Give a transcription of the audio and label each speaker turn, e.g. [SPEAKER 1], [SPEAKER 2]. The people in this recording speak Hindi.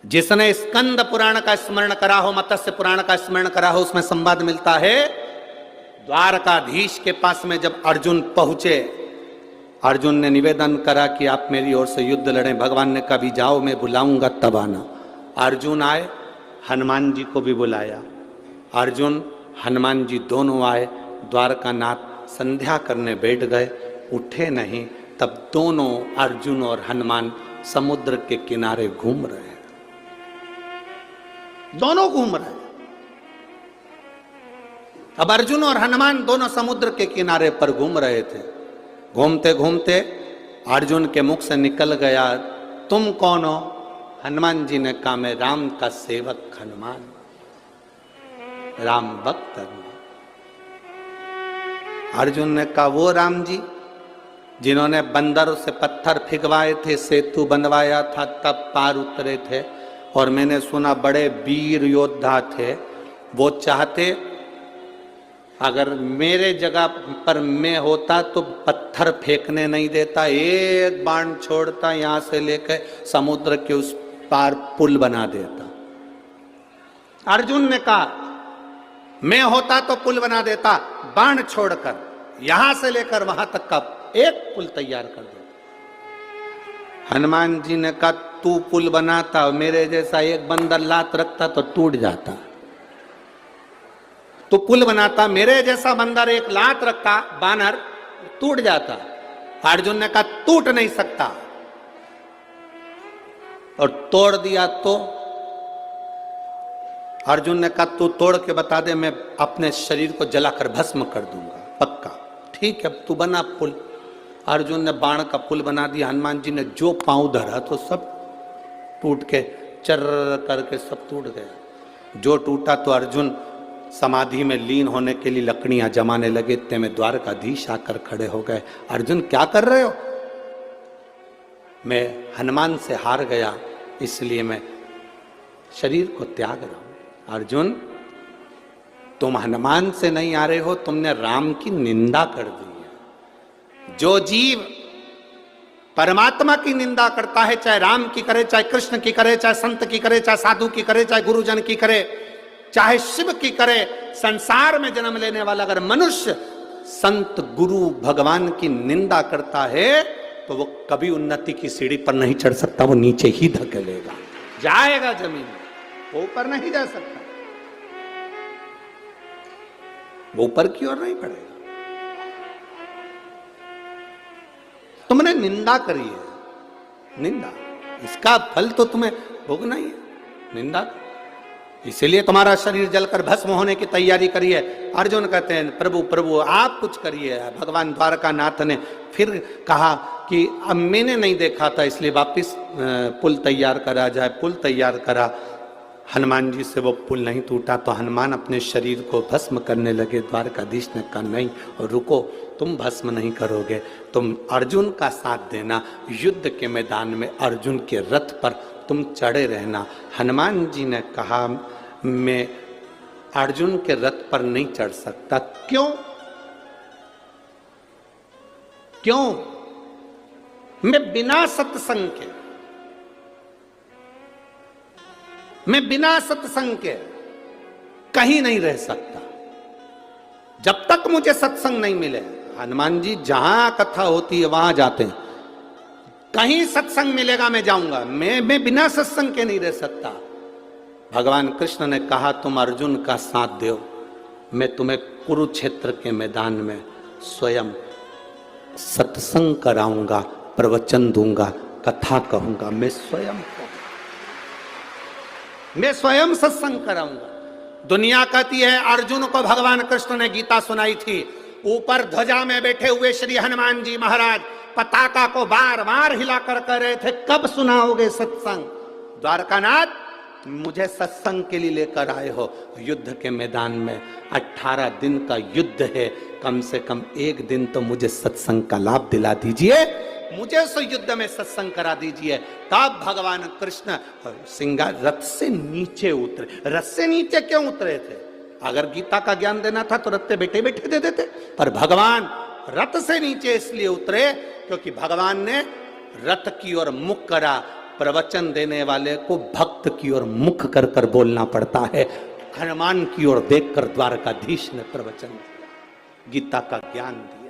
[SPEAKER 1] जिसने स्कंद पुराण का स्मरण करा हो, मत्स्य पुराण का स्मरण करा हो, उसमें संवाद मिलता है। द्वारकाधीश के पास में जब अर्जुन पहुंचे, अर्जुन ने निवेदन करा कि आप मेरी ओर से युद्ध लड़ें। भगवान ने कहा भी जाओ, मैं बुलाऊंगा तब आना। अर्जुन आए, हनुमान जी को भी बुलाया। अर्जुन हनुमान जी दोनों आए। द्वारकानाथ संध्या करने बैठ गए, उठे नहीं। तब दोनों अर्जुन और हनुमान समुद्र के किनारे घूम रहे हैं, दोनों घूम रहे हैं। अब अर्जुन और हनुमान दोनों समुद्र के किनारे पर घूम रहे थे। घूमते घूमते अर्जुन के मुख से निकल गया, तुम कौन हो? हनुमान जी ने कहा, मैं राम का सेवक हनुमान, राम भक्त हनुमान। अर्जुन ने कहा, वो राम जी जिन्होंने बंदरों से पत्थर फिगवाए थे, सेतु बनवाया था, तब पार उतरे थे, और मैंने सुना बड़े वीर योद्धा थे। वो चाहते अगर मेरे जगह पर मैं होता तो पत्थर फेंकने नहीं देता, एक बाण छोड़ता, यहां से लेकर समुद्र के उस पार पुल बना देता। अर्जुन ने कहा, मैं होता तो पुल बना देता, बाण छोड़कर यहां से लेकर वहां तक का एक पुल तैयार कर देता। हनुमान जी ने कहा, तू पुल बनाता, मेरे जैसा एक बंदर लात रखता तो टूट जाता। तू पुल बनाता, मेरे जैसा बंदर एक लात रखता, बानर, टूट जाता। अर्जुन ने कहा, टूट नहीं सकता, और तोड़ दिया तो? अर्जुन ने कहा, तू तोड़ के बता दे, मैं अपने शरीर को जलाकर भस्म कर दूंगा, पक्का। ठीक है, तू बना पुल। अर्जुन ने बाण का पुल बना दिया। हनुमान जी ने जो पांव धरा तो सब टूट के चर करके सब टूट गया। जो टूटा तो अर्जुन समाधि में लीन होने के लिए लकड़ियां जमाने लगे। इतने में द्वारकाधीश आकर खड़े हो गए। अर्जुन क्या कर रहे हो? मैं हनुमान से हार गया, इसलिए मैं शरीर को त्याग रहा हूं। अर्जुन, तुम हनुमान से नहीं आ रहे हो, तुमने राम की निंदा कर दी है। जो जीव परमात्मा की निंदा करता है, चाहे राम की करे, चाहे कृष्ण की करे, चाहे संत की करे, चाहे साधु की करे, चाहे गुरुजन की करे, चाहे शिव की करे, संसार में जन्म लेने वाला अगर मनुष्य संत गुरु भगवान की निंदा करता है तो वो कभी उन्नति की सीढ़ी पर नहीं चढ़ सकता, वो नीचे ही धकेलेगा, जाएगा जमीन, वो ऊपर नहीं जा सकता, वो ऊपर की ओर नहीं बढ़ेगा। तुमने निंदा करी है, निंदा, इसका फल तो तुम्हें भोगना ही है, निंदा। इसीलिए तुम्हारा शरीर जलकर भस्म होने की तैयारी करी है। अर्जुन कहते हैं, प्रभु प्रभु आप कुछ करिए। भगवान द्वारकानाथ ने फिर कहा कि अब मैंने नहीं देखा था, इसलिए वापिस पुल तैयार करा जाए। पुल तैयार करा, हनुमान जी से वो पुल नहीं टूटा तो हनुमान अपने शरीर को भस्म करने लगे। द्वारकाधीश ने कहा, नहीं रुको, तुम भस्म नहीं करोगे, तुम अर्जुन का साथ देना, युद्ध के मैदान में अर्जुन के रथ पर तुम चढ़े रहना। हनुमान जी ने कहा, मैं अर्जुन के रथ पर नहीं चढ़ सकता। क्यों? क्यों? मैं बिना सत्संग के, मैं बिना सत्संग के कहीं नहीं रह सकता। जब तक मुझे सत्संग नहीं मिले, हनुमान जी जहां कथा होती है वहां जाते हैं, कहीं सत्संग मिलेगा मैं जाऊंगा, मैं बिना सत्संग के नहीं रह सकता। भगवान कृष्ण ने कहा, तुम अर्जुन का साथ दो, मैं तुम्हें कुरुक्षेत्र के मैदान में स्वयं सत्संग कराऊंगा, प्रवचन दूंगा, कथा कहूंगा, मैं स्वयं सत्संग कराऊंगा। दुनिया कहती है अर्जुन को भगवान कृष्ण ने गीता सुनाई थी। ऊपर ध्वजा में बैठे हुए श्री हनुमान जी महाराज पताका को बार बार हिलाकर कह रहे थे, कब सुनाओगे सत्संग? द्वारकानाथ, मुझे सत्संग के लिए लेकर आए हो। युद्ध के मैदान में 18 दिन का युद्ध है, कम से कम एक दिन तो मुझे सत्संग का लाभ दिला दीजिए, मुझे उस युद्ध में सत्संग करा दीजिए। तब भगवान कृष्ण सिंगा रथ से नीचे उतरे। रथ से नीचे क्यों उतरे थे? अगर गीता का ज्ञान देना था तो रथ पे बैठे बैठे दे देते, पर भगवान रथ से नीचे इसलिए उतरे क्योंकि भगवान ने रथ की ओर मुख करा, प्रवचन देने वाले को भक्त की ओर मुख कर कर बोलना पड़ता है। हनुमान की ओर देखकर द्वारकाधीश ने प्रवचन दिया, गीता का ज्ञान दिया।